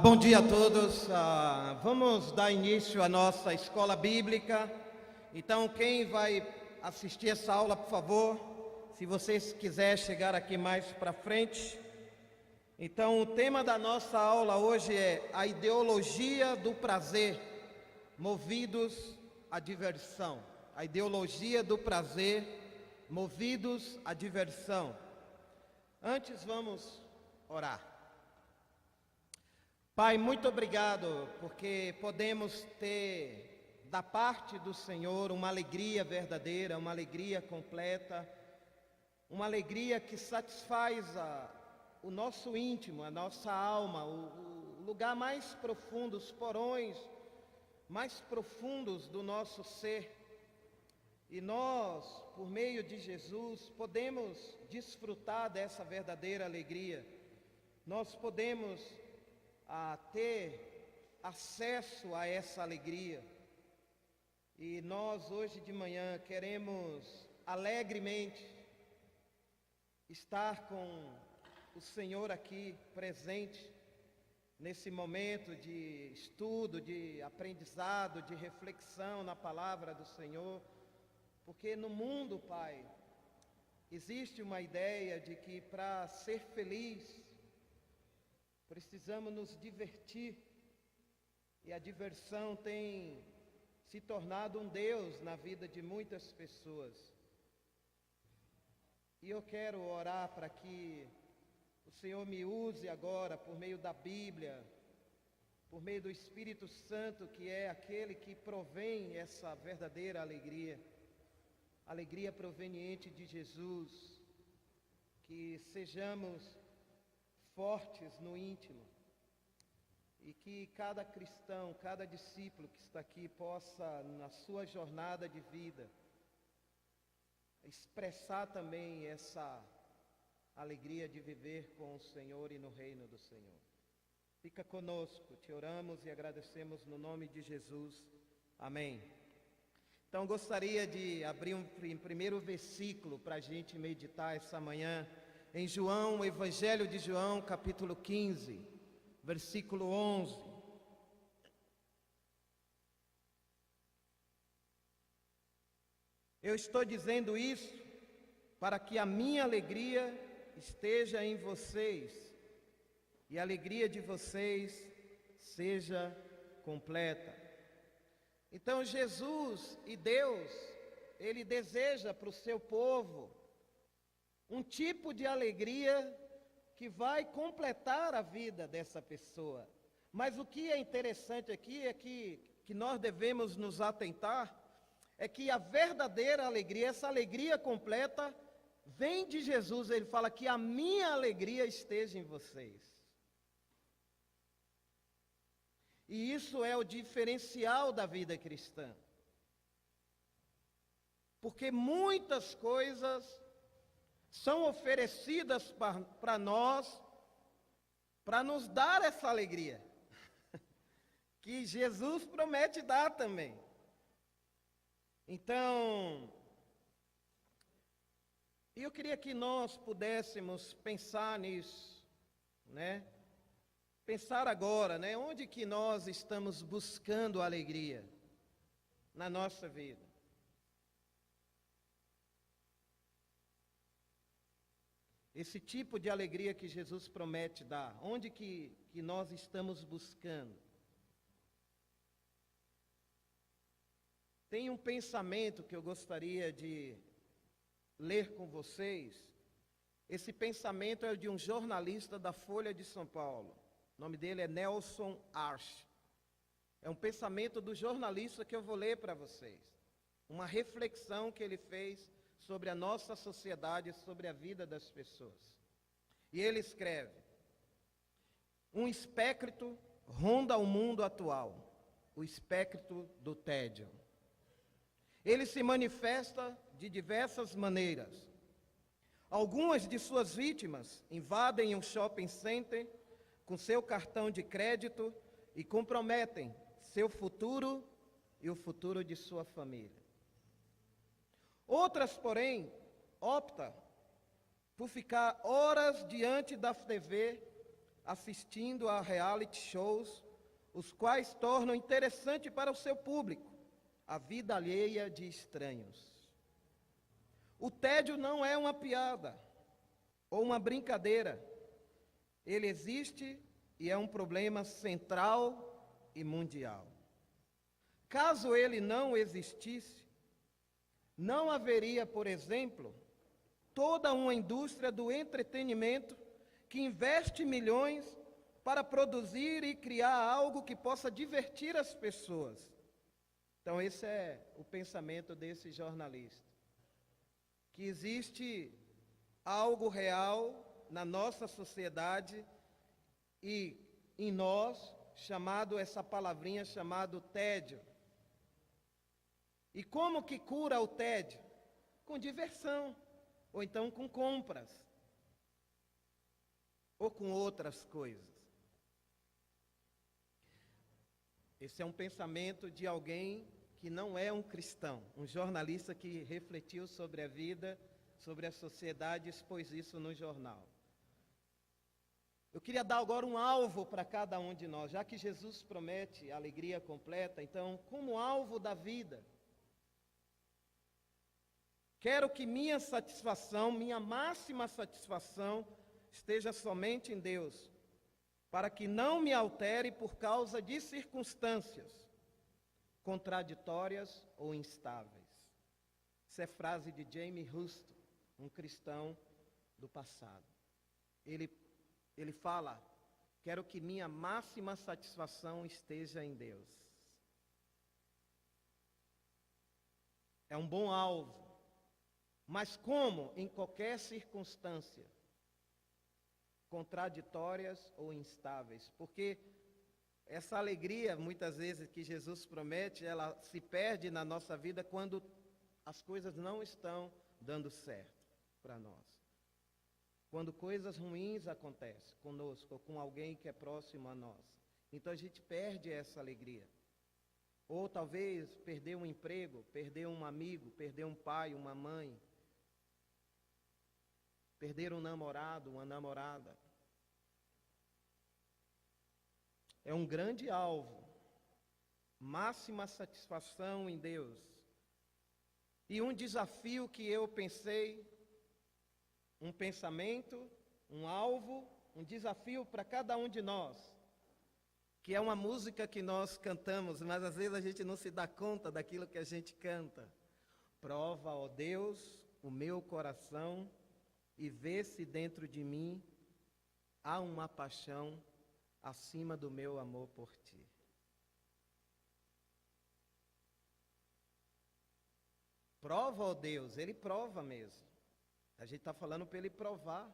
Bom dia a todos. Vamos dar início à nossa escola bíblica. Então, quem vai assistir essa aula, por favor, se vocês quiserem chegar aqui mais para frente. Então, o tema da nossa aula hoje é a ideologia do prazer, movidos à diversão. A ideologia do prazer, movidos à diversão. Antes, vamos orar. Pai, muito obrigado, porque podemos ter da parte do Senhor uma alegria verdadeira, uma alegria completa, uma alegria que satisfaz o nosso íntimo, a nossa alma, o lugar mais profundo, os porões mais profundos do nosso ser. E nós, por meio de Jesus, podemos desfrutar dessa verdadeira alegria. Nós podemos ter acesso a essa alegria. E nós hoje de manhã queremos alegremente estar com o Senhor aqui presente nesse momento de estudo, de aprendizado, de reflexão na palavra do Senhor, porque no mundo, Pai, existe uma ideia de que para ser feliz precisamos nos divertir, e a diversão tem se tornado um Deus na vida de muitas pessoas. E eu quero orar para que o Senhor me use agora por meio da Bíblia, por meio do Espírito Santo, que é aquele que provém essa verdadeira alegria, alegria proveniente de Jesus, que sejamos fortes no íntimo, e que cada cristão, cada discípulo que está aqui possa, na sua jornada de vida, expressar também essa alegria de viver com o Senhor e no reino do Senhor. Fica conosco, te oramos e agradecemos no nome de Jesus. Amém. Então gostaria de abrir um primeiro versículo para a gente meditar essa manhã, em João, o Evangelho de João, capítulo 15, versículo 11. Eu estou dizendo isso para que a minha alegria esteja em vocês e a alegria de vocês seja completa. Então Jesus e Deus, Ele deseja para o seu povo um tipo de alegria que vai completar a vida dessa pessoa. Mas o que é interessante aqui é que nós devemos nos atentar, é que a verdadeira alegria, essa alegria completa, vem de Jesus. Ele fala que a minha alegria esteja em vocês. E isso é o diferencial da vida cristã. Porque muitas coisas são oferecidas para nós, para nos dar essa alegria, que Jesus promete dar também. Então, eu queria que nós pudéssemos pensar nisso, né? Pensar agora, né? Onde que nós estamos buscando alegria na nossa vida? Esse tipo de alegria que Jesus promete dar, onde que nós estamos buscando? Tem um pensamento que eu gostaria de ler com vocês. Esse pensamento é de um jornalista da Folha de São Paulo. O nome dele é Nelson Arch. É um pensamento do jornalista que eu vou ler para vocês. Uma reflexão que ele fez sobre a nossa sociedade, sobre a vida das pessoas. E ele escreve: um espectro ronda o mundo atual, o espectro do tédio. Ele se manifesta de diversas maneiras. Algumas de suas vítimas invadem um shopping center com seu cartão de crédito e comprometem seu futuro e o futuro de sua família. Outras, porém, optam por ficar horas diante da TV assistindo a reality shows, os quais tornam interessante para o seu público a vida alheia de estranhos. O tédio não é uma piada ou uma brincadeira. Ele existe e é um problema central e mundial. Caso ele não existisse, não haveria, por exemplo, toda uma indústria do entretenimento que investe milhões para produzir e criar algo que possa divertir as pessoas. Então, esse é o pensamento desse jornalista. Que existe algo real na nossa sociedade e em nós, chamado, essa palavrinha chamado tédio. E como que cura o tédio? Com diversão, ou então com compras, ou com outras coisas. Esse é um pensamento de alguém que não é um cristão, um jornalista que refletiu sobre a vida, sobre a sociedade e expôs isso no jornal. Eu queria dar agora um alvo para cada um de nós, já que Jesus promete alegria completa, então, como alvo da vida, quero que minha satisfação, minha máxima satisfação, esteja somente em Deus, para que não me altere por causa de circunstâncias contraditórias ou instáveis. Essa é frase de James Houston, um cristão do passado. Ele fala: quero que minha máxima satisfação esteja em Deus. É um bom alvo, mas como em qualquer circunstância, contraditórias ou instáveis, porque essa alegria, muitas vezes, que Jesus promete, ela se perde na nossa vida quando as coisas não estão dando certo para nós. Quando coisas ruins acontecem conosco ou com alguém que é próximo a nós. Então a gente perde essa alegria. Ou talvez perder um emprego, perder um amigo, perder um pai, uma mãe, perder um namorado, uma namorada. É um grande alvo, máxima satisfação em Deus. E um desafio que eu pensei, um pensamento, um alvo, um desafio para cada um de nós, que é uma música que nós cantamos, mas às vezes a gente não se dá conta daquilo que a gente canta. Prova, ó Deus, o meu coração e vê se dentro de mim há uma paixão acima do meu amor por ti. Prova, ó Deus, ele prova mesmo. A gente está falando para ele provar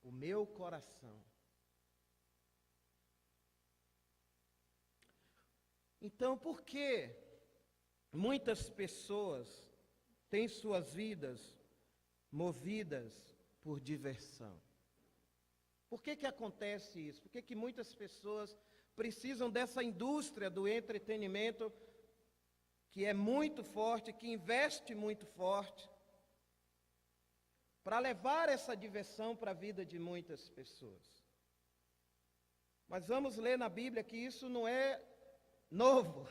o meu coração. Então, por que muitas pessoas têm suas vidas movidas por diversão? Por que acontece isso? Por que muitas pessoas precisam dessa indústria do entretenimento que é muito forte, que investe muito forte, para levar essa diversão para a vida de muitas pessoas? Mas vamos ler na Bíblia que isso não é novo,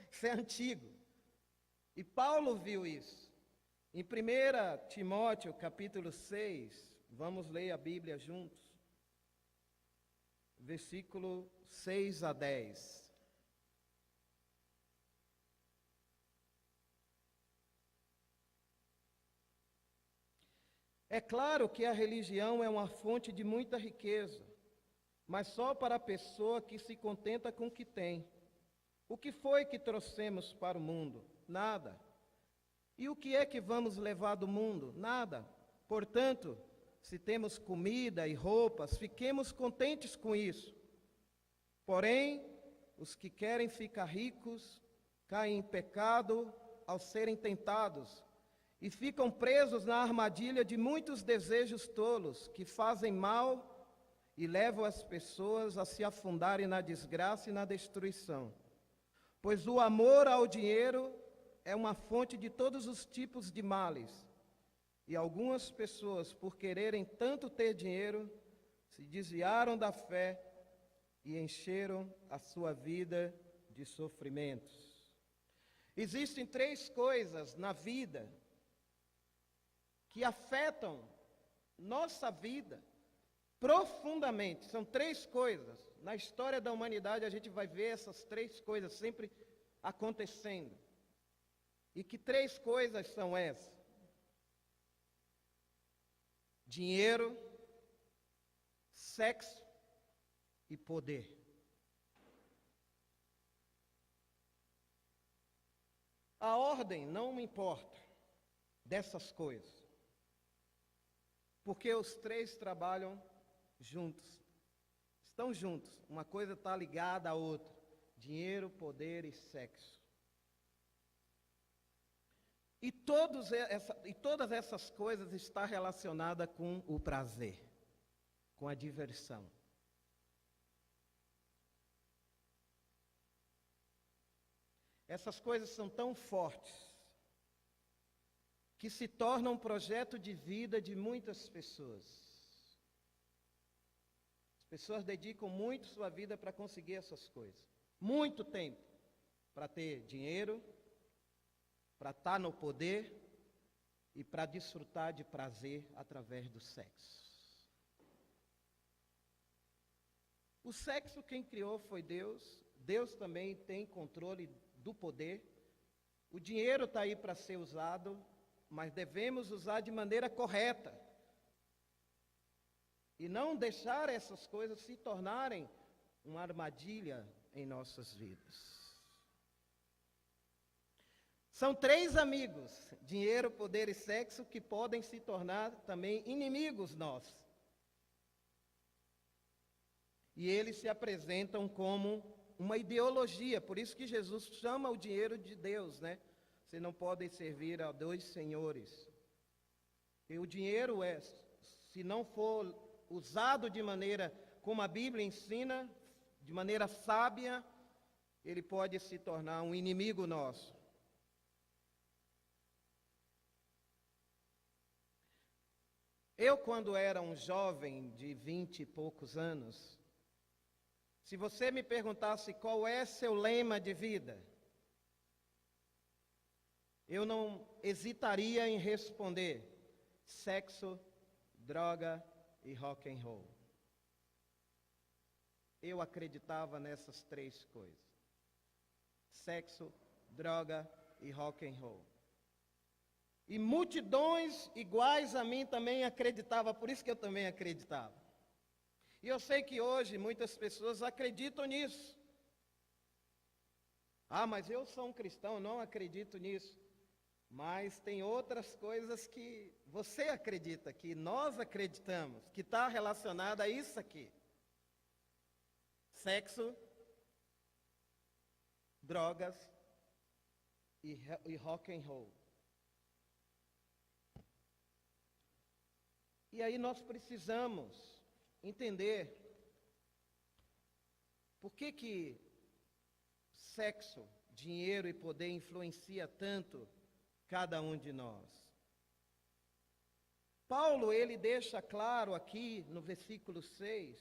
isso é antigo. E Paulo viu isso. Em 1 Timóteo, capítulo 6, vamos ler a Bíblia juntos. Versículo 6 a 10. É claro que a religião é uma fonte de muita riqueza, mas só para a pessoa que se contenta com o que tem. O que foi que trouxemos para o mundo? Nada. E o que é que vamos levar do mundo? Nada. Portanto, se temos comida e roupas, fiquemos contentes com isso. Porém, os que querem ficar ricos caem em pecado ao serem tentados e ficam presos na armadilha de muitos desejos tolos que fazem mal e levam as pessoas a se afundarem na desgraça e na destruição. Pois o amor ao dinheiro é uma fonte de todos os tipos de males. E algumas pessoas, por quererem tanto ter dinheiro, se desviaram da fé e encheram a sua vida de sofrimentos. Existem 3 coisas na vida que afetam nossa vida profundamente. São 3 coisas. Na história da humanidade a gente vai ver essas 3 coisas sempre acontecendo. E que 3 coisas são essas? Dinheiro, sexo e poder. A ordem não me importa dessas coisas, porque os 3 trabalham juntos, estão juntos, uma coisa está ligada à outra: dinheiro, poder e sexo. E todas essas coisas estão relacionadas com o prazer, com a diversão. Essas coisas são tão fortes que se tornam um projeto de vida de muitas pessoas. As pessoas dedicam muito sua vida para conseguir essas coisas. Muito tempo para ter dinheiro, para estar no poder e para desfrutar de prazer através do sexo. O sexo quem criou foi Deus. Deus também tem controle do poder. O dinheiro está aí para ser usado, mas devemos usar de maneira correta. E não deixar essas coisas se tornarem uma armadilha em nossas vidas. São 3 amigos, dinheiro, poder e sexo, que podem se tornar também inimigos nossos. E eles se apresentam como uma ideologia, por isso que Jesus chama o dinheiro de Deus, né? Você não pode servir a 2 senhores. E o dinheiro se não for usado de maneira como a Bíblia ensina, de maneira sábia, ele pode se tornar um inimigo nosso. Eu, quando era um jovem de 20 e poucos anos, se você me perguntasse qual é seu lema de vida, eu não hesitaria em responder: sexo, droga e rock and roll. Eu acreditava nessas 3 coisas: sexo, droga e rock and roll. E multidões iguais a mim também acreditavam, por isso que eu também acreditava. E eu sei que hoje muitas pessoas acreditam nisso. Ah, mas eu sou um cristão, não acredito nisso. Mas tem outras coisas que você acredita, que nós acreditamos, que está relacionada a isso aqui: sexo, drogas e rock and roll. E aí nós precisamos entender por que sexo, dinheiro e poder influencia tanto cada um de nós. Paulo, ele deixa claro aqui no versículo 6,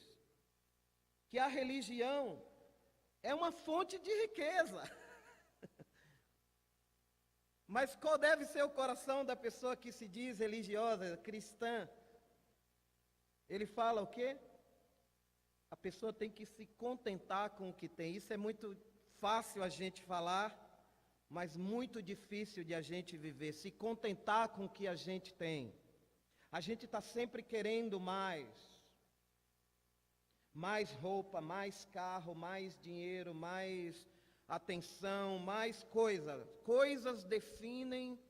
que a religião é uma fonte de riqueza. Mas qual deve ser o coração da pessoa que se diz religiosa, cristã? Ele fala o quê? A pessoa tem que se contentar com o que tem. Isso é muito fácil a gente falar, mas muito difícil de a gente viver. Se contentar com o que a gente tem. A gente está sempre querendo mais. Mais roupa, mais carro, mais dinheiro, mais atenção, mais coisas. Coisas definem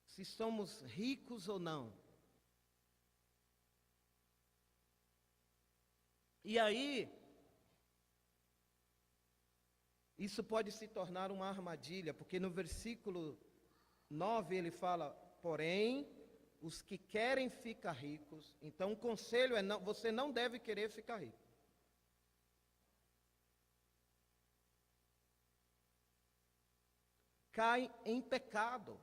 se somos ricos ou não. E aí, isso pode se tornar uma armadilha, porque no versículo 9 ele fala: porém, os que querem ficar ricos, então o conselho é: não, você não deve querer ficar rico. Cai em pecado.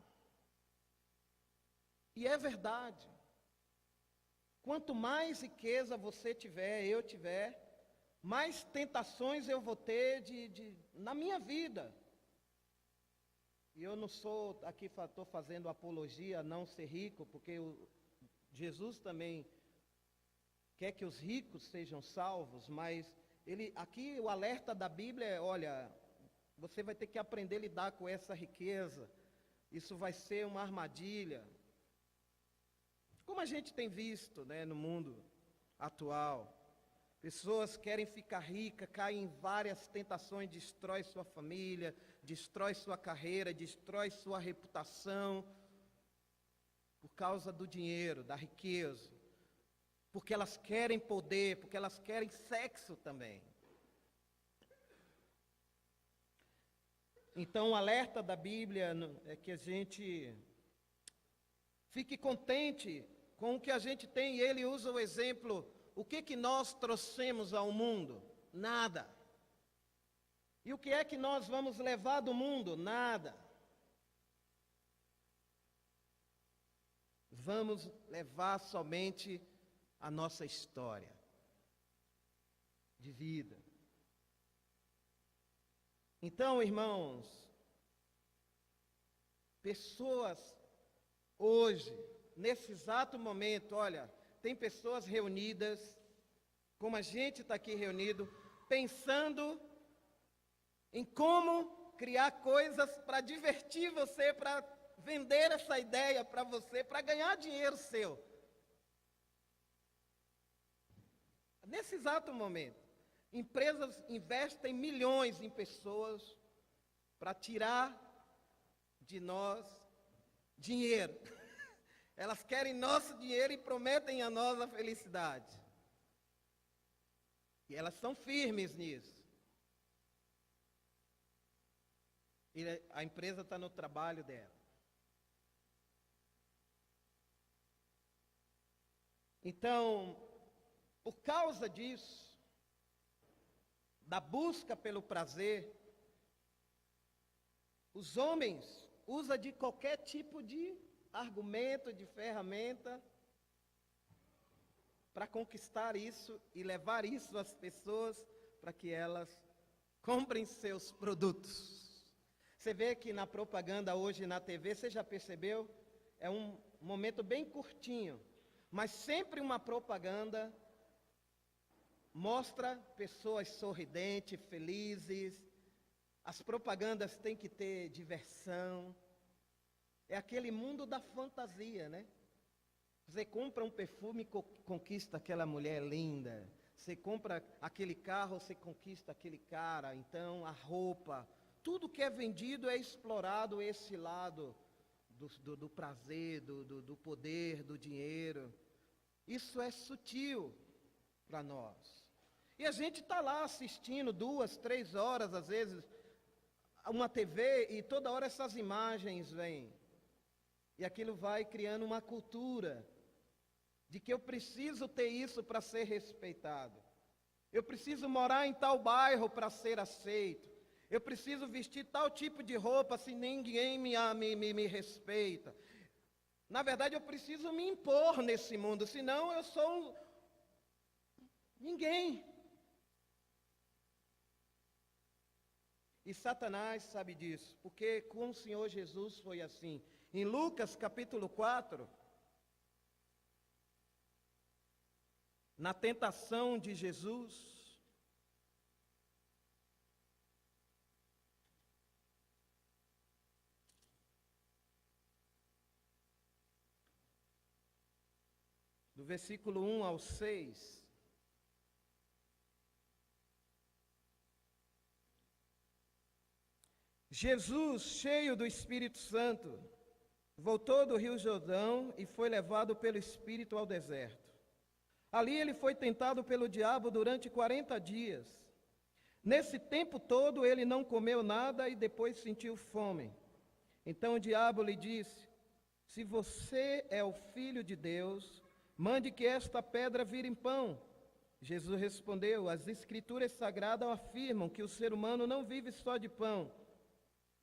E é verdade. Quanto mais riqueza você tiver, eu tiver, mais tentações eu vou ter na minha vida. E eu não sou, aqui estou fazendo apologia a não ser rico, porque Jesus também quer que os ricos sejam salvos, mas aqui o alerta da Bíblia é, olha, você vai ter que aprender a lidar com essa riqueza, isso vai ser uma armadilha. Como a gente tem visto, né, no mundo atual, pessoas querem ficar ricas, caem em várias tentações, destrói sua família, destrói sua carreira, destrói sua reputação, por causa do dinheiro, da riqueza, porque elas querem poder, porque elas querem sexo também. Então o alerta da Bíblia é que a gente fique contente com o que a gente tem, e ele usa o exemplo, o que nós trouxemos ao mundo? Nada. E o que é que nós vamos levar do mundo? Nada. Vamos levar somente a nossa história de vida. Então, irmãos, pessoas hoje, nesse exato momento, olha, tem pessoas reunidas, como a gente está aqui reunido, pensando em como criar coisas para divertir você, para vender essa ideia para você, para ganhar dinheiro seu. Nesse exato momento, empresas investem milhões em pessoas para tirar de nós dinheiro. Elas querem nosso dinheiro e prometem a nós a felicidade. E elas são firmes nisso. E a empresa está no trabalho dela. Então, por causa disso, da busca pelo prazer, os homens usam de qualquer tipo de argumento, de ferramenta, para conquistar isso e levar isso às pessoas para que elas comprem seus produtos. Você vê que na propaganda hoje na TV, você já percebeu? É um momento bem curtinho, mas sempre uma propaganda mostra pessoas sorridentes, felizes. As propagandas têm que ter diversão. É aquele mundo da fantasia, né? Você compra um perfume e conquista aquela mulher linda. Você compra aquele carro, você conquista aquele cara. Então, a roupa, tudo que é vendido é explorado esse lado do prazer, do poder, do dinheiro. Isso é sutil para nós. E a gente está lá assistindo 2, 3 horas, às vezes, uma TV, e toda hora essas imagens vêm. E aquilo vai criando uma cultura de que eu preciso ter isso para ser respeitado. Eu preciso morar em tal bairro para ser aceito. Eu preciso vestir tal tipo de roupa, se ninguém me respeita. Na verdade, eu preciso me impor nesse mundo, senão eu sou ninguém. E Satanás sabe disso, porque com o Senhor Jesus foi assim. Em Lucas capítulo 4, na tentação de Jesus, do versículo 1 ao 6, Jesus, cheio do Espírito Santo, voltou do Rio Jordão e foi levado pelo Espírito ao deserto. Ali ele foi tentado pelo diabo durante 40 dias. Nesse tempo todo ele não comeu nada e depois sentiu fome. Então o diabo lhe disse: se você é o Filho de Deus, mande que esta pedra vire em pão. Jesus respondeu: as Escrituras Sagradas afirmam que o ser humano não vive só de pão.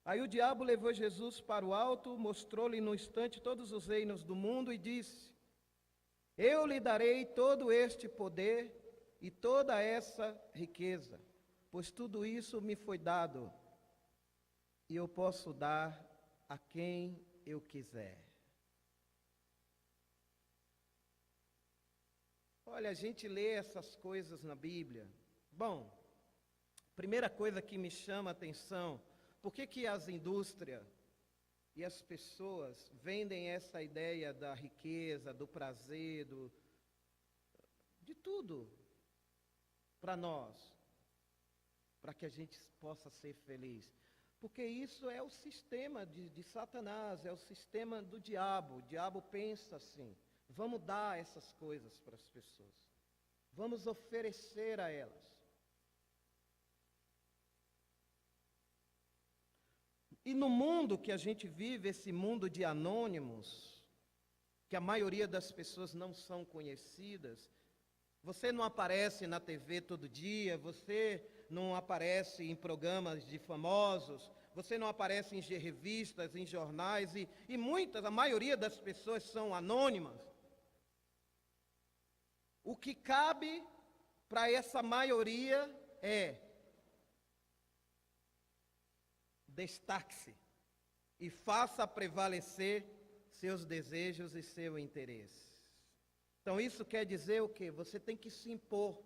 Aí o diabo levou Jesus para o alto, mostrou-lhe no instante todos os reinos do mundo e disse: Eu lhe darei todo este poder e toda essa riqueza, pois tudo isso me foi dado, e eu posso dar a quem eu quiser. Olha, a gente lê essas coisas na Bíblia. Bom, primeira coisa que me chama a atenção, por que as indústrias e as pessoas vendem essa ideia da riqueza, do prazer, de tudo para nós, para que a gente possa ser feliz? Porque isso é o sistema de Satanás, é o sistema do diabo. O diabo pensa assim: vamos dar essas coisas para as pessoas, vamos oferecer a elas. E no mundo que a gente vive, esse mundo de anônimos, que a maioria das pessoas não são conhecidas, você não aparece na TV todo dia, você não aparece em programas de famosos, você não aparece em revistas, em jornais, e muitas, a maioria das pessoas são anônimas. O que cabe para essa maioria é: destaque-se e faça prevalecer seus desejos e seu interesse. Então isso quer dizer o quê? Você tem que se impor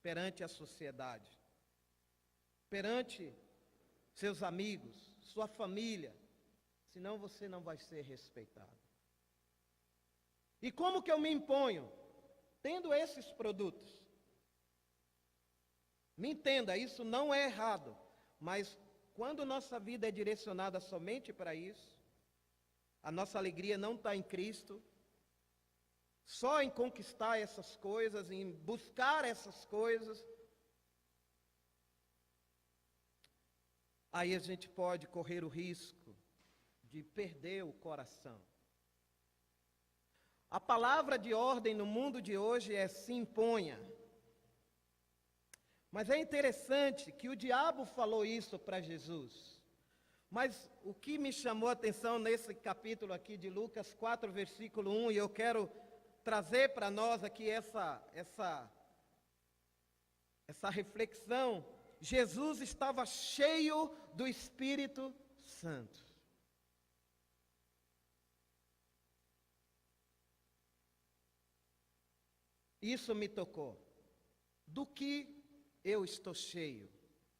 perante a sociedade, perante seus amigos, sua família, senão você não vai ser respeitado. E como que eu me imponho? Tendo esses produtos. Me entenda, isso não é errado, mas quando nossa vida é direcionada somente para isso, a nossa alegria não está em Cristo, só em conquistar essas coisas, em buscar essas coisas, aí a gente pode correr o risco de perder o coração. A palavra de ordem no mundo de hoje é: se imponha. Mas é interessante que o diabo falou isso para Jesus. Mas o que me chamou a atenção nesse capítulo aqui de Lucas 4, versículo 1, e eu quero trazer para nós aqui essa reflexão: Jesus estava cheio do Espírito Santo. Isso me tocou. Do que eu estou cheio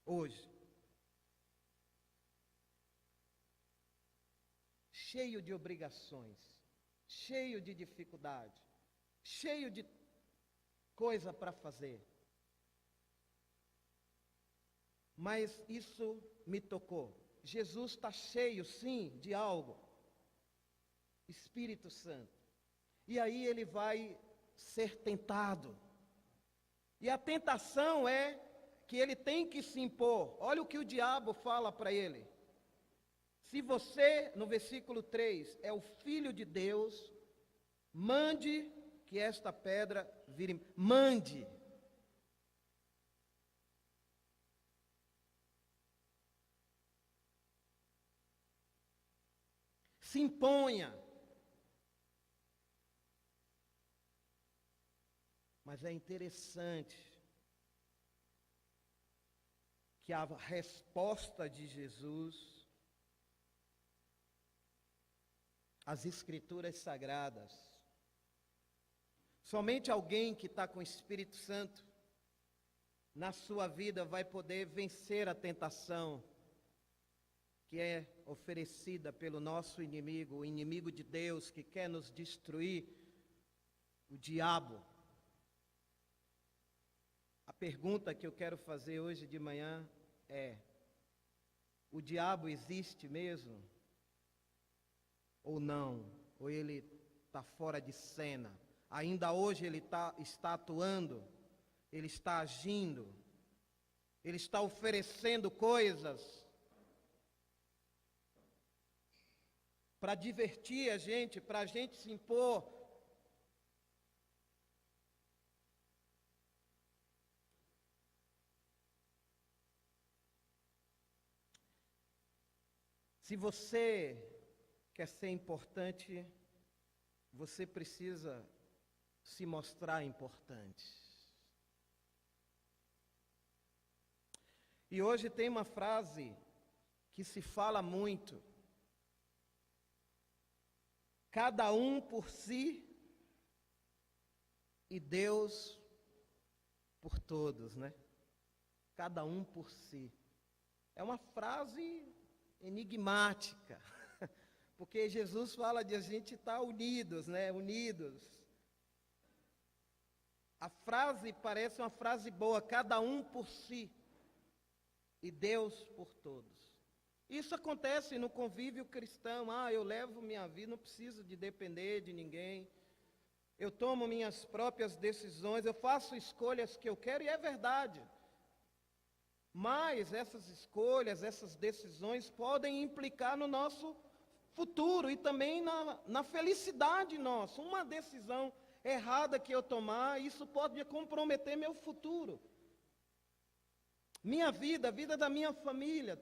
hoje? Cheio de obrigações, cheio de dificuldade, cheio de coisa para fazer. Mas isso me tocou. Jesus está cheio, sim, de algo. Espírito Santo. E aí ele vai ser tentado. E a tentação é que ele tem que se impor. Olha o que o diabo fala para ele: se você, no versículo 3, é o Filho de Deus, mande que esta pedra vire. Mande. Se imponha. Mas é interessante que a resposta de Jesus, as Escrituras Sagradas, somente alguém que está com o Espírito Santo na sua vida vai poder vencer a tentação que é oferecida pelo nosso inimigo, o inimigo de Deus que quer nos destruir, o diabo. A pergunta que eu quero fazer hoje de manhã é: o diabo existe mesmo? Ou não? Ou ele está fora de cena? Ainda hoje ele está atuando? Ele está agindo? Ele está oferecendo coisas para divertir a gente, para a gente se impor? Se você quer ser importante, você precisa se mostrar importante. E hoje tem uma frase que se fala muito: cada um por si e Deus por todos, né? Cada um por si. É uma frase enigmática, porque Jesus fala de a gente estar unidos, né? Unidos. A frase parece uma frase boa: cada um por si e Deus por todos. Isso acontece no convívio cristão. Eu levo minha vida, não preciso de depender de ninguém. Eu tomo minhas próprias decisões, eu faço escolhas que eu quero, e é verdade. Mas essas escolhas, essas decisões podem implicar no nosso futuro e também na felicidade nossa. Uma decisão errada que eu tomar, isso pode comprometer meu futuro. Minha vida, a vida da minha família,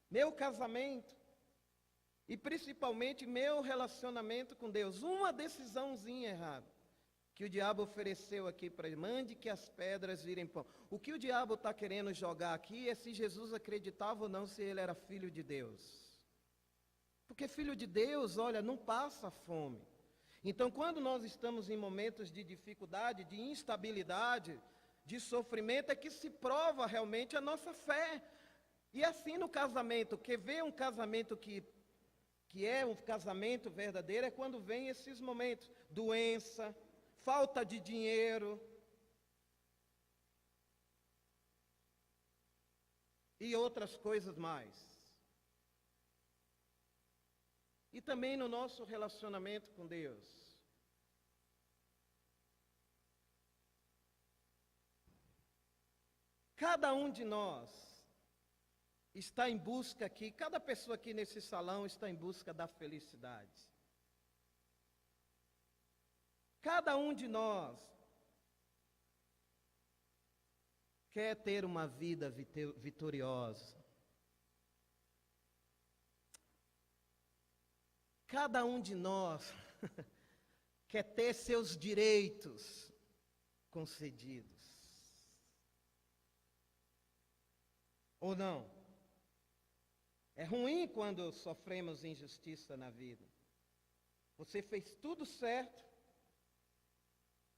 meu casamento e principalmente meu relacionamento com Deus. Uma decisãozinha errada que o diabo ofereceu aqui para ele: mande que as pedras virem pão. O que o diabo está querendo jogar aqui é se Jesus acreditava ou não, se ele era filho de Deus. Porque filho de Deus, olha, não passa fome. Então, quando nós estamos em momentos de dificuldade, de instabilidade, de sofrimento, é que se prova realmente a nossa fé. E assim no casamento, que vê um casamento que é um casamento verdadeiro, é quando vem esses momentos: doença, falta de dinheiro e outras coisas mais. E também no nosso relacionamento com Deus. Cada um de nós está em busca aqui, cada pessoa aqui nesse salão está em busca da felicidade. Cada um de nós quer ter uma vida vitoriosa. Cada um de nós quer ter seus direitos concedidos. Ou não? É ruim quando sofremos injustiça na vida. Você fez tudo certo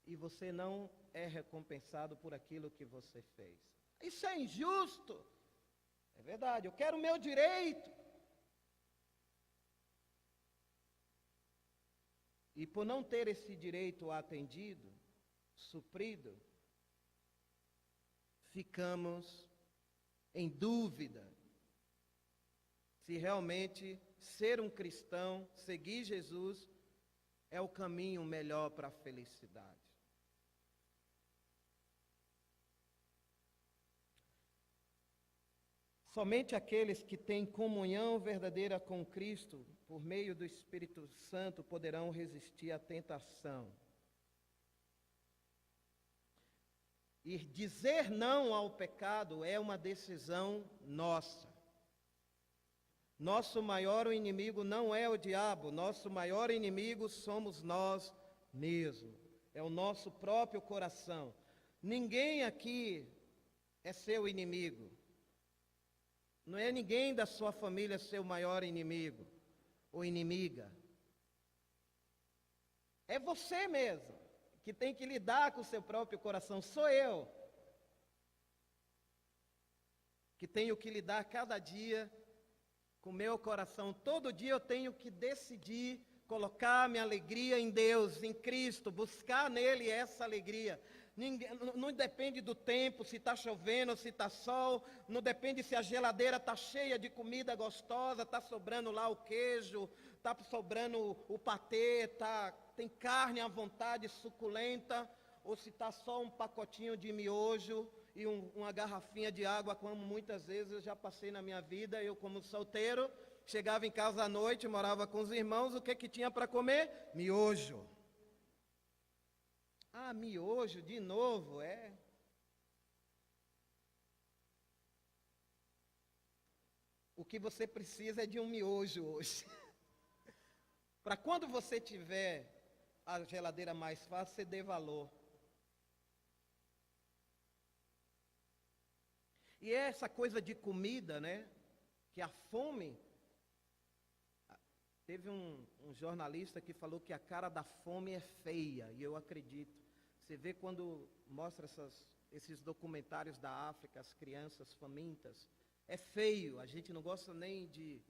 e você não é recompensado por aquilo que você fez. Isso é injusto. É verdade, eu quero o meu direito. E por não ter esse direito atendido, suprido, ficamos em dúvida se realmente ser um cristão, seguir Jesus, é o caminho melhor para a felicidade. Somente aqueles que têm comunhão verdadeira com Cristo, por meio do Espírito Santo, poderão resistir à tentação. E dizer não ao pecado é uma decisão nossa. Nosso maior inimigo não é o diabo, nosso maior inimigo somos nós mesmos. É o nosso próprio coração. Ninguém aqui é seu inimigo. Não é ninguém da sua família seu maior inimigo ou inimiga. É você mesmo que tem que lidar com o seu próprio coração. Sou eu que tenho que lidar cada dia com o meu coração. Todo dia eu tenho que decidir colocar minha alegria em Deus, em Cristo, buscar nele essa alegria. Não depende do tempo, se está chovendo, se está sol, não depende se a geladeira está cheia de comida gostosa, está sobrando lá o queijo, está sobrando o patê, tem carne à vontade, suculenta, ou se está só um pacotinho de miojo e uma garrafinha de água, como muitas vezes eu já passei na minha vida. Eu, como solteiro, chegava em casa à noite, morava com os irmãos, o que tinha para comer? Miojo. Miojo, de novo, O que você precisa é de um miojo hoje. Para quando você estiver a geladeira mais fácil, você dê valor. E é essa coisa de comida, né? Que a fome... Teve um jornalista que falou que a cara da fome é feia, e eu acredito. Você vê quando mostra esses documentários da África, as crianças famintas, é feio, a gente não gosta nem de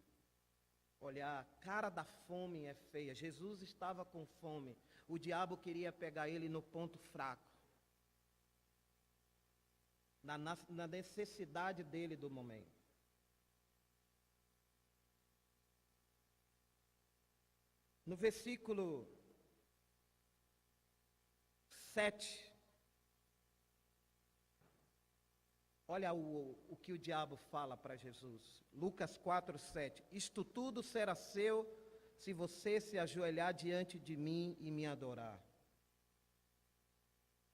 olhar. A cara da fome é feia. Jesus estava com fome, o diabo queria pegar ele no ponto fraco, na necessidade dele do momento. No versículo 7, olha o que o diabo fala para Jesus. Lucas 4, 7. Isto tudo será seu se você se ajoelhar diante de mim e me adorar.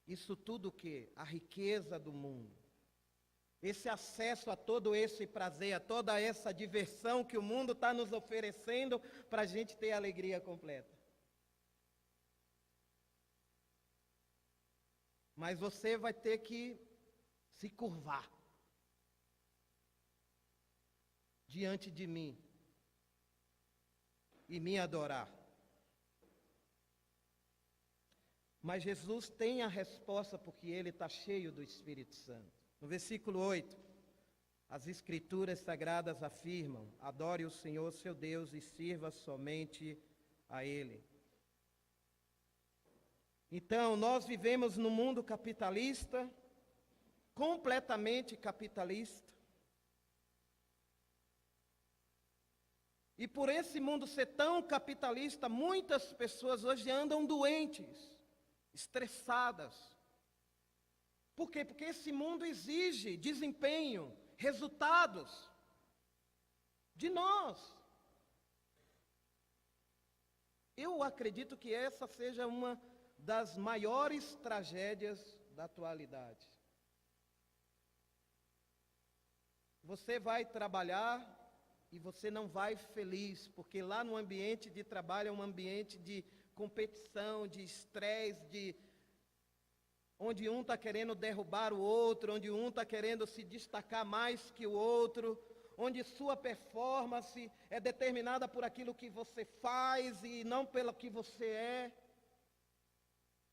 Isso tudo o quê? A riqueza do mundo. Esse acesso a todo esse prazer, a toda essa diversão que o mundo está nos oferecendo para a gente ter alegria completa. Mas você vai ter que se curvar diante de mim e me adorar. Mas Jesus tem a resposta porque ele está cheio do Espírito Santo. No versículo 8, as Escrituras Sagradas afirmam: adore o Senhor seu Deus e sirva somente a Ele. Então, nós vivemos num mundo capitalista, completamente capitalista. E por esse mundo ser tão capitalista, muitas pessoas hoje andam doentes, estressadas. Por quê? Porque esse mundo exige desempenho, resultados de nós. Eu acredito que essa seja uma das maiores tragédias da atualidade. Você vai trabalhar e você não vai feliz, porque lá no ambiente de trabalho é um ambiente de competição, de estresse, onde um está querendo derrubar o outro, onde um está querendo se destacar mais que o outro, onde sua performance é determinada por aquilo que você faz e não pelo que você é.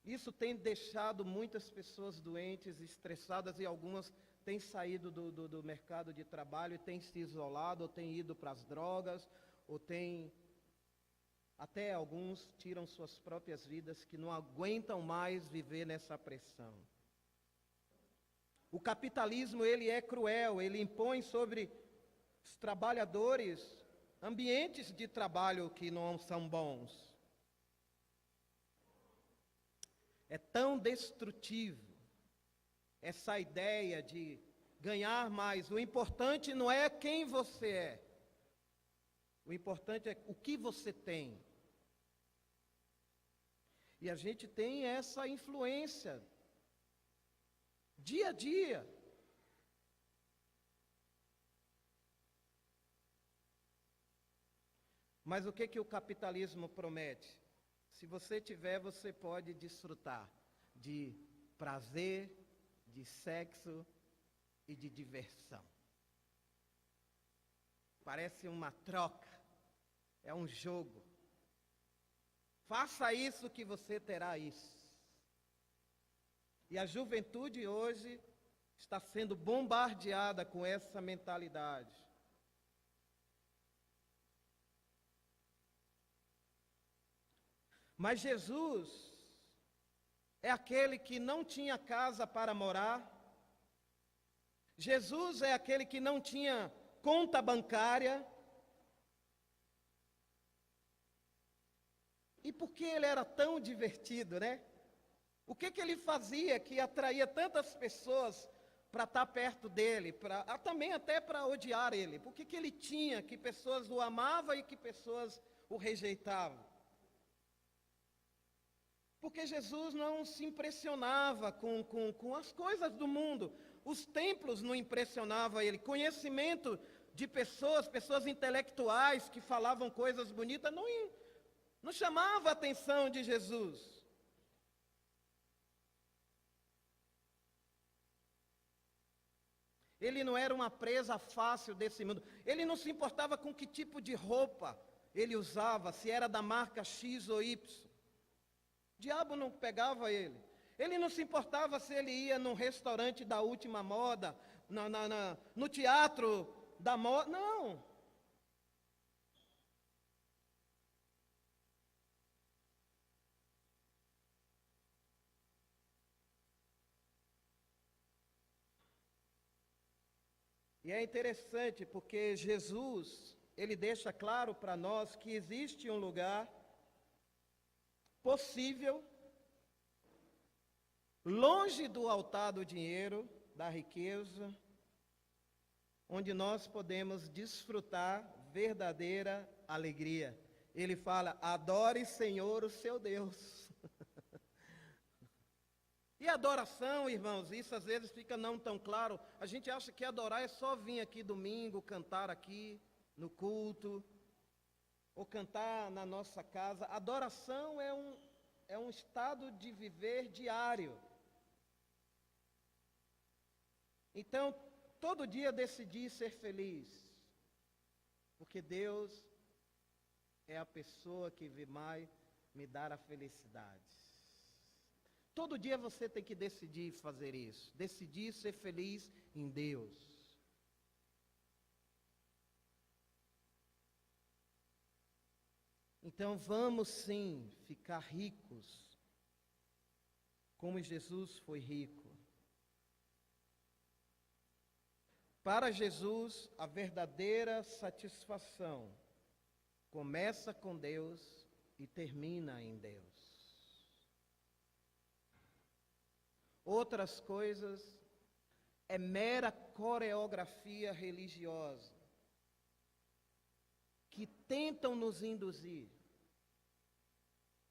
Isso tem deixado muitas pessoas doentes, estressadas, e algumas têm saído do mercado de trabalho e têm se isolado, ou têm ido para as drogas, ou têm... Até alguns tiram suas próprias vidas, que não aguentam mais viver nessa pressão. O capitalismo, ele é cruel, ele impõe sobre os trabalhadores ambientes de trabalho que não são bons. É tão destrutivo essa ideia de ganhar mais. O importante não é quem você é. O importante é o que você tem. E a gente tem essa influência dia a dia. Mas o que o capitalismo promete? Se você tiver, você pode desfrutar de prazer, de sexo e de diversão. Parece uma troca, é um jogo. Faça isso que você terá isso. E a juventude hoje está sendo bombardeada com essa mentalidade. Mas Jesus é aquele que não tinha casa para morar. Jesus é aquele que não tinha conta bancária. E por que ele era tão divertido, né? O que ele fazia que atraía tantas pessoas para estar perto dele, também até para odiar ele? Por que ele tinha que pessoas o amavam e que pessoas o rejeitavam? Porque Jesus não se impressionava com as coisas do mundo. Os templos não impressionavam ele. Conhecimento de pessoas intelectuais que falavam coisas bonitas, não chamava a atenção de Jesus. Ele não era uma presa fácil desse mundo. Ele não se importava com que tipo de roupa ele usava, se era da marca X ou Y. O diabo não pegava ele. Ele não se importava se ele ia num restaurante da última moda, no teatro da moda. Não. E é interessante porque Jesus, ele deixa claro para nós que existe um lugar possível, longe do altar do dinheiro, da riqueza, onde nós podemos desfrutar verdadeira alegria. Ele fala: adore, Senhor, o seu Deus. E adoração, irmãos, isso às vezes fica não tão claro. A gente acha que adorar é só vir aqui domingo, cantar aqui no culto, ou cantar na nossa casa. Adoração é um estado de viver diário. Então, todo dia decidi ser feliz, porque Deus é a pessoa que vai me dar a felicidade. Todo dia você tem que decidir fazer isso, decidir ser feliz em Deus. Então vamos sim ficar ricos, como Jesus foi rico. Para Jesus, a verdadeira satisfação começa com Deus e termina em Deus. Outras coisas é mera coreografia religiosa que tentam nos induzir,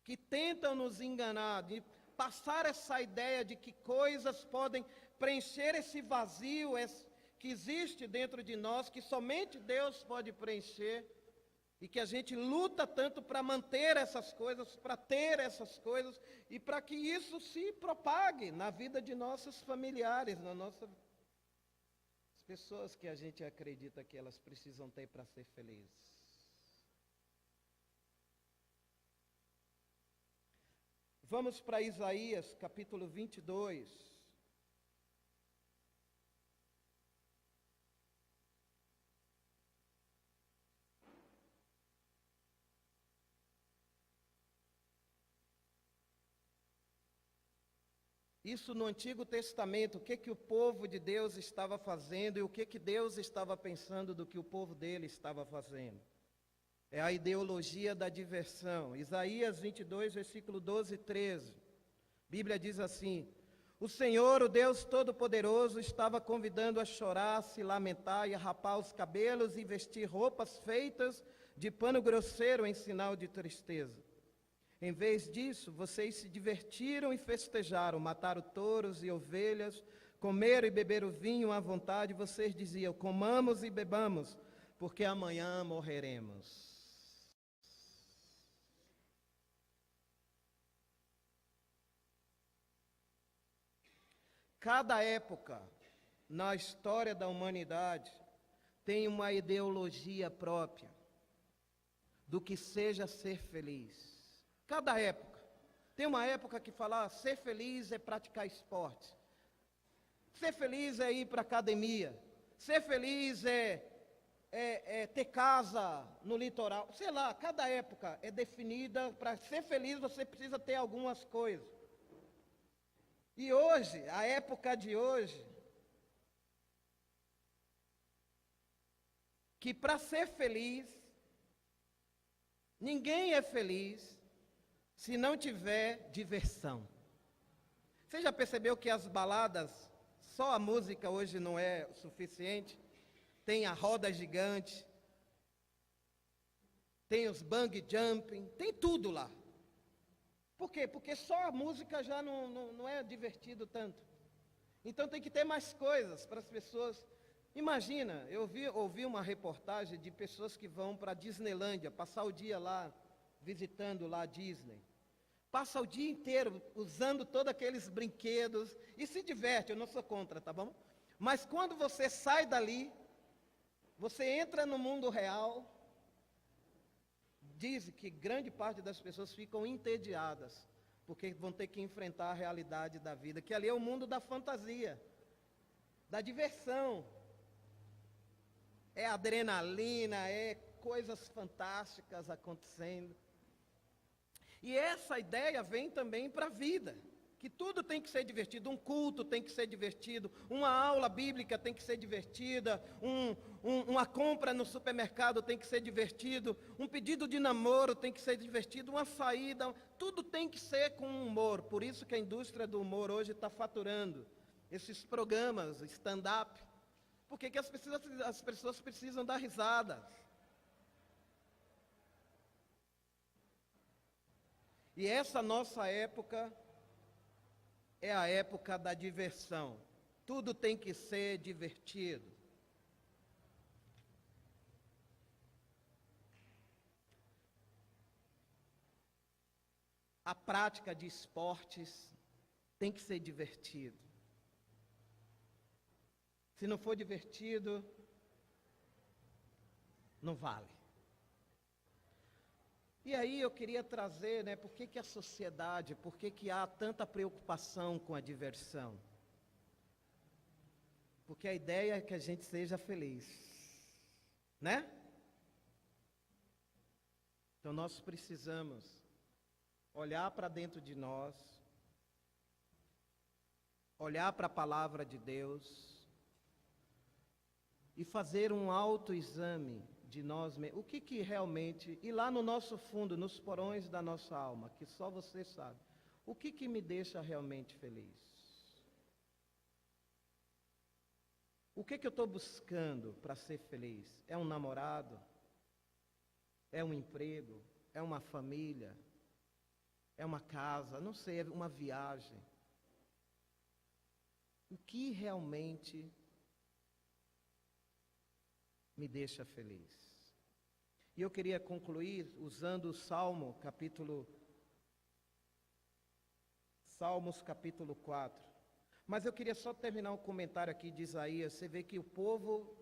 que tentam nos enganar, de passar essa ideia de que coisas podem preencher esse vazio que existe dentro de nós, que somente Deus pode preencher, e que a gente luta tanto para manter essas coisas, para ter essas coisas, e para que isso se propague na vida de nossos familiares, as pessoas que a gente acredita que elas precisam ter para ser felizes. Vamos para Isaías, capítulo 22. Isso no Antigo Testamento, o que o povo de Deus estava fazendo e o que Deus estava pensando do que o povo dele estava fazendo. É a ideologia da diversão. Isaías 22, versículo 12 e 13. A Bíblia diz assim: o Senhor, o Deus Todo-Poderoso, estava convidando a chorar, se lamentar e a rapar os cabelos e vestir roupas feitas de pano grosseiro em sinal de tristeza. Em vez disso, vocês se divertiram e festejaram, mataram touros e ovelhas, comeram e beberam vinho à vontade. Vocês diziam: comamos e bebamos, porque amanhã morreremos. Cada época na história da humanidade tem uma ideologia própria do que seja ser feliz. Cada época. Tem uma época que fala: ser feliz é praticar esporte. Ser feliz é ir para a academia. Ser feliz é ter casa no litoral. Sei lá, cada época é definida. Para ser feliz você precisa ter algumas coisas. E hoje, a época de hoje, que para ser feliz, ninguém é feliz se não tiver diversão. Você já percebeu que as baladas, só a música hoje não é o suficiente? Tem a roda gigante, tem os bungee jumping, tem tudo lá. Por quê? Porque só a música já não é divertido tanto. Então tem que ter mais coisas para as pessoas. Imagina, eu ouvi uma reportagem de pessoas que vão para a Disneylândia, passar o dia lá, visitando lá a Disney. Passa o dia inteiro usando todos aqueles brinquedos e se diverte, eu não sou contra, tá bom? Mas quando você sai dali, você entra no mundo real, diz que grande parte das pessoas ficam entediadas, porque vão ter que enfrentar a realidade da vida, que ali é o mundo da fantasia, da diversão. É adrenalina, é coisas fantásticas acontecendo. E essa ideia vem também para a vida, que tudo tem que ser divertido, um culto tem que ser divertido, uma aula bíblica tem que ser divertida, uma compra no supermercado tem que ser divertido, um pedido de namoro tem que ser divertido, uma saída, tudo tem que ser com humor. Por isso que a indústria do humor hoje está faturando esses programas, stand-up, porque que as pessoas precisam dar risada. E essa nossa época é a época da diversão. Tudo tem que ser divertido. A prática de esportes tem que ser divertido. Se não for divertido, não vale. E aí eu queria trazer, por que a sociedade, por que há tanta preocupação com a diversão? Porque a ideia é que a gente seja feliz, né? Então nós precisamos olhar para dentro de nós, olhar para a palavra de Deus e fazer um autoexame de nós mesmos. O que realmente, e lá no nosso fundo, nos porões da nossa alma, que só você sabe, o que me deixa realmente feliz? O que eu estou buscando para ser feliz? É um namorado? É um emprego? É uma família? É uma casa? Não sei, é uma viagem? O que realmente me deixa feliz? E eu queria concluir usando o Salmos capítulo 4. Mas eu queria só terminar um comentário aqui de Isaías. Você vê que o povo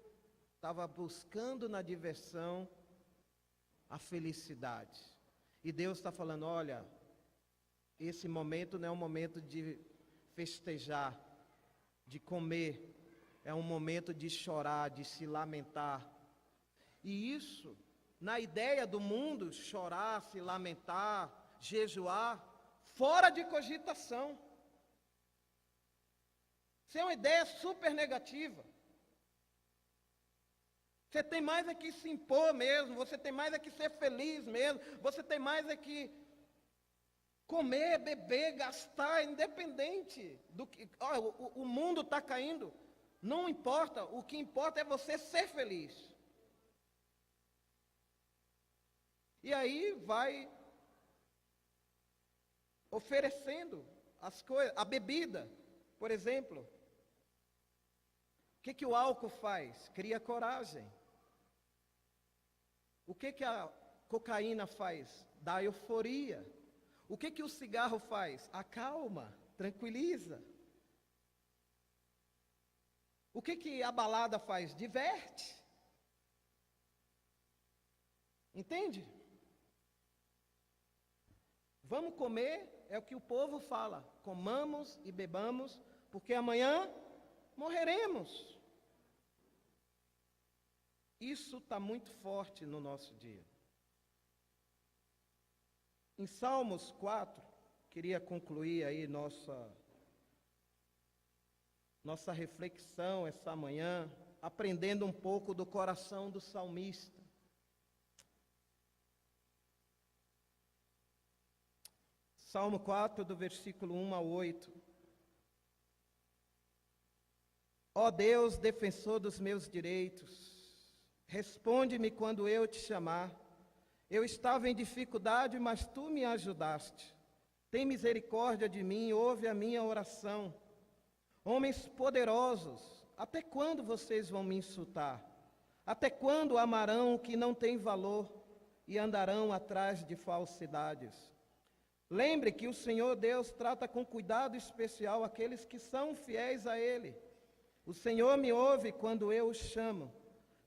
estava buscando na diversão a felicidade. E Deus está falando, olha, esse momento não é um momento de festejar, de comer. É um momento de chorar, de se lamentar. E isso, na ideia do mundo, chorar, se lamentar, jejuar, fora de cogitação. Isso é uma ideia super negativa. Você tem mais é que se impor mesmo, você tem mais é que ser feliz mesmo, você tem mais é que comer, beber, gastar, independente do que... o mundo está caindo. Não importa, o que importa é você ser feliz. E aí vai oferecendo as coisas, a bebida, por exemplo. O que o álcool faz? Cria coragem. O que a cocaína faz? Dá euforia. O que o cigarro faz? Acalma, tranquiliza. O que a balada faz? Diverte. Entende? Vamos comer, é o que o povo fala. Comamos e bebamos, porque amanhã morreremos. Isso está muito forte no nosso dia. Em Salmos 4, queria concluir aí nossa reflexão essa manhã, aprendendo um pouco do coração do salmista. Salmo 4, do versículo 1 ao 8. Ó Deus, defensor dos meus direitos, responde-me quando eu te chamar. Eu estava em dificuldade, mas tu me ajudaste. Tem misericórdia de mim, ouve a minha oração. Homens poderosos, até quando vocês vão me insultar? Até quando amarão o que não tem valor? e andarão atrás de falsidades. Lembre que o Senhor Deus trata com cuidado especial aqueles que são fiéis a Ele. O Senhor me ouve quando eu o chamo.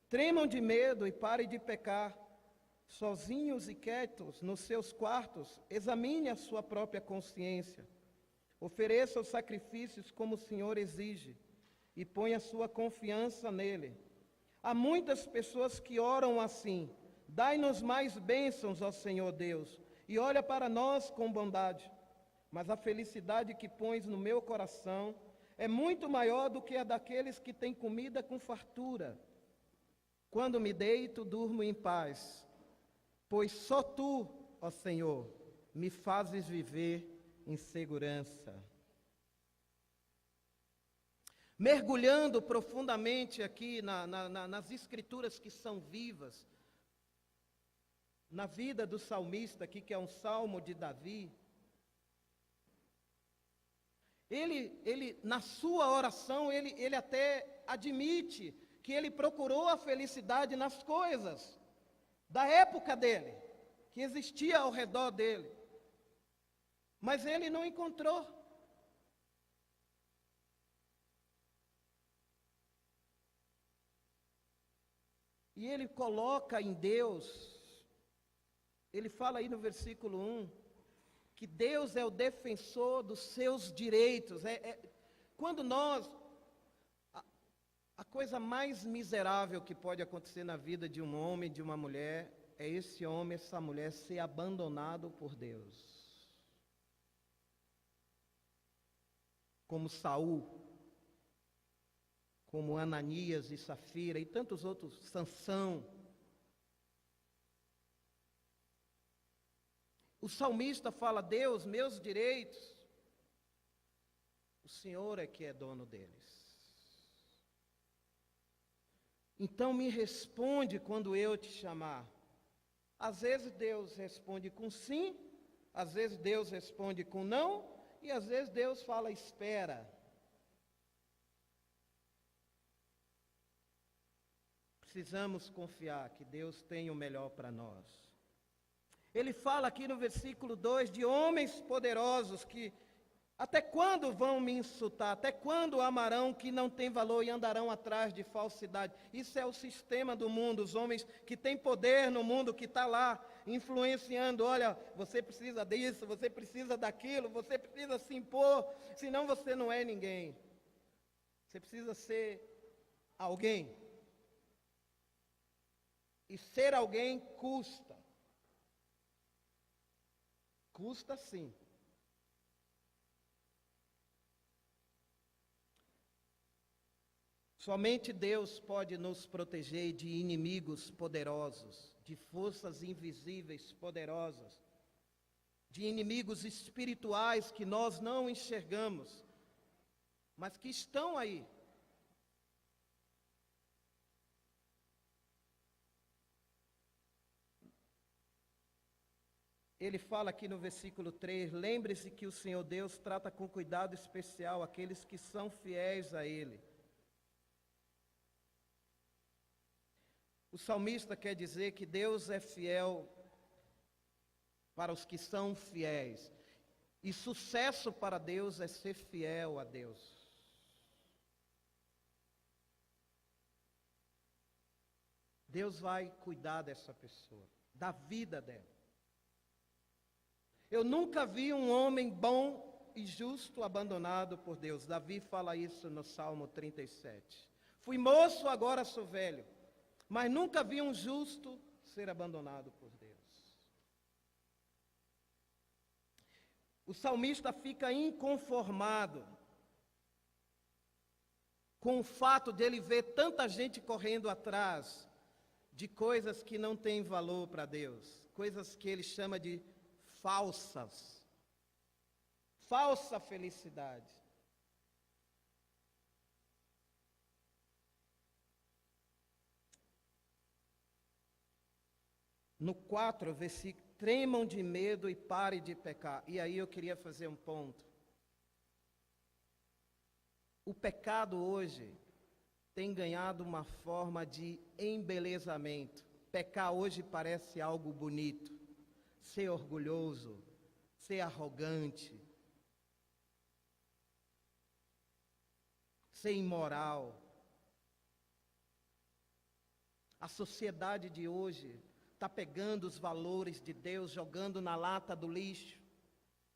Tremam de medo e parem de pecar. Sozinhos e quietos nos seus quartos, examine a sua própria consciência. Ofereça os sacrifícios como o Senhor exige e ponha sua confiança nele. Há muitas pessoas que oram assim: dai-nos mais bênçãos, ó Senhor Deus, e olha para nós com bondade. Mas a felicidade que pões no meu coração é muito maior do que a daqueles que têm comida com fartura. Quando me deito, durmo em paz, pois só tu, ó Senhor, me fazes viver em segurança. Mergulhando profundamente aqui nas escrituras que são vivas, na vida do salmista aqui, que é um salmo de Davi, ele na sua oração, ele até admite que ele procurou a felicidade nas coisas da época dele, que existia ao redor dele, mas ele não encontrou. E ele coloca em Deus. Ele fala aí no versículo 1, que Deus é o defensor dos seus direitos. Quando a coisa mais miserável que pode acontecer na vida de um homem, de uma mulher, é esse homem, essa mulher ser abandonado por Deus. Como Saul, como Ananias e Safira e tantos outros, Sansão. O salmista fala: Deus, meus direitos, o Senhor é que é dono deles. Então me responde quando eu te chamar. Às vezes Deus responde com sim, às vezes Deus responde com não, e às vezes Deus fala: espera. Precisamos confiar que Deus tem o melhor para nós. Ele fala aqui no versículo 2 de homens poderosos que até quando vão me insultar? Até quando amarão que não tem valor e andarão atrás de falsidade? Isso é o sistema do mundo, os homens que têm poder no mundo, que está lá influenciando. Olha, você precisa disso, você precisa daquilo, você precisa se impor, senão você não é ninguém. Você precisa ser alguém. E ser alguém custa. Custa sim. Somente Deus pode nos proteger de inimigos poderosos, de forças invisíveis poderosas, de inimigos espirituais que nós não enxergamos, mas que estão aí. Ele fala aqui no versículo 3, lembre-se que o Senhor Deus trata com cuidado especial aqueles que são fiéis a Ele. O salmista quer dizer que Deus é fiel para os que são fiéis. E sucesso para Deus é ser fiel a Deus. Deus vai cuidar dessa pessoa, da vida dela. Eu nunca vi um homem bom e justo abandonado por Deus. Davi fala isso no Salmo 37. Fui moço, agora sou velho, mas nunca vi um justo ser abandonado por Deus. O salmista fica inconformado com o fato de ele ver tanta gente correndo atrás de coisas que não têm valor para Deus, coisas que ele chama de falsa felicidade. No 4, versículo, tremam de medo e parem de pecar. E aí eu queria fazer um ponto. O pecado hoje tem ganhado uma forma de embelezamento. Pecar hoje parece algo bonito. Ser orgulhoso, ser arrogante, ser imoral. A sociedade de hoje está pegando os valores de Deus, jogando na lata do lixo.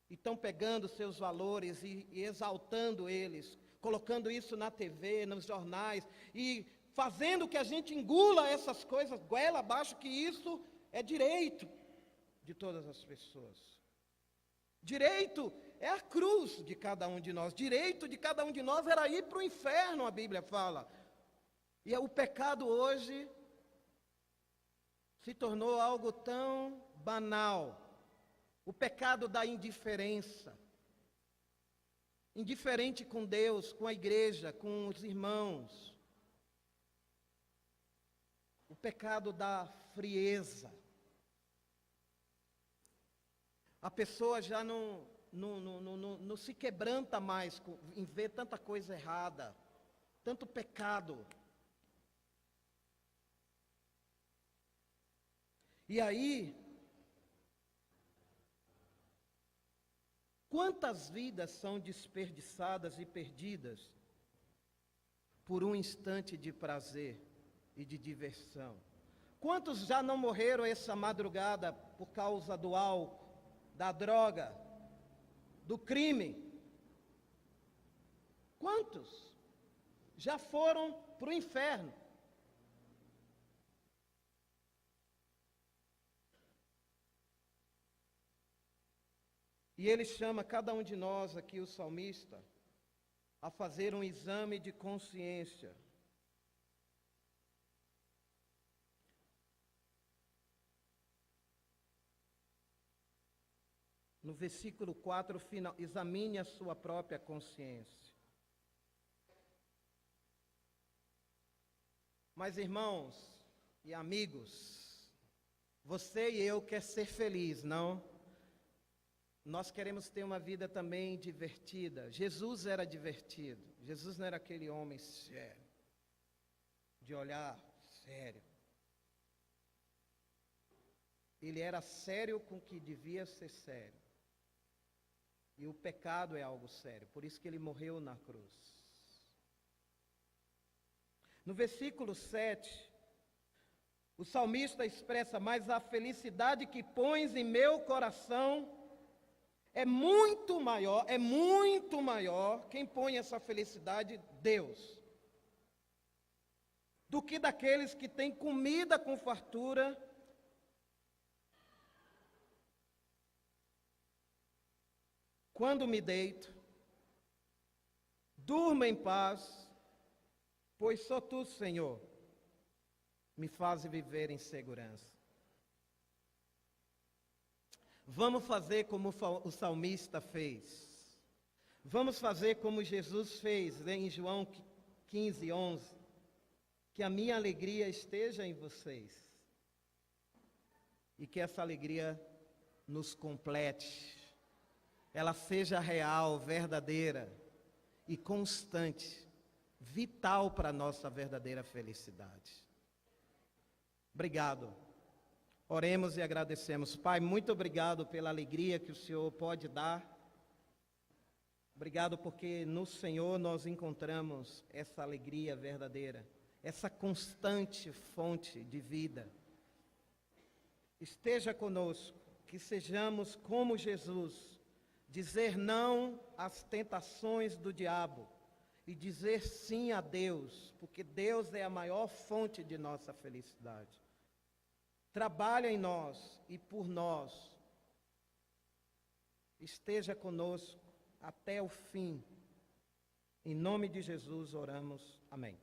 E estão pegando seus valores e exaltando eles, colocando isso na TV, nos jornais, e fazendo que a gente engula essas coisas, goela abaixo, que isso é direito de todas as pessoas. Direito é a cruz de cada um de nós. Direito de cada um de nós era ir para o inferno, a Bíblia fala. E o pecado hoje se tornou algo tão banal. O pecado da indiferença. Indiferente com Deus, com a igreja, com os irmãos. O pecado da frieza. A pessoa já não se quebranta mais em ver tanta coisa errada, tanto pecado. E aí, quantas vidas são desperdiçadas e perdidas por um instante de prazer e de diversão? Quantos já não morreram essa madrugada por causa do álcool, da droga, do crime? Quantos já foram para o inferno? E ele chama cada um de nós aqui, o salmista, a fazer um exame de consciência. No versículo 4, final, examine a sua própria consciência. Mas, irmãos e amigos, você e eu quer ser feliz, não? Nós queremos ter uma vida também divertida. Jesus era divertido. Jesus não era aquele homem sério, de olhar sério. Ele era sério com o que devia ser sério. E o pecado é algo sério, por isso que ele morreu na cruz. No versículo 7, o salmista expressa: mas a felicidade que pões em meu coração é muito maior, quem põe essa felicidade? Deus, do que daqueles que têm comida com fartura, quando me deito, durmo em paz, pois só tu, Senhor, me fazes viver em segurança. Vamos fazer como o salmista fez. Vamos fazer como Jesus fez, em João 15, 11. Que a minha alegria esteja em vocês. E que essa alegria nos complete. Ela seja real, verdadeira e constante, vital para a nossa verdadeira felicidade. Obrigado. Oremos e agradecemos. Pai, muito obrigado pela alegria que o Senhor pode dar. Obrigado porque no Senhor nós encontramos essa alegria verdadeira, essa constante fonte de vida. Esteja conosco, que sejamos como Jesus, dizer não às tentações do diabo e dizer sim a Deus, porque Deus é a maior fonte de nossa felicidade. Trabalha em nós e por nós. Esteja conosco até o fim. Em nome de Jesus oramos. Amém.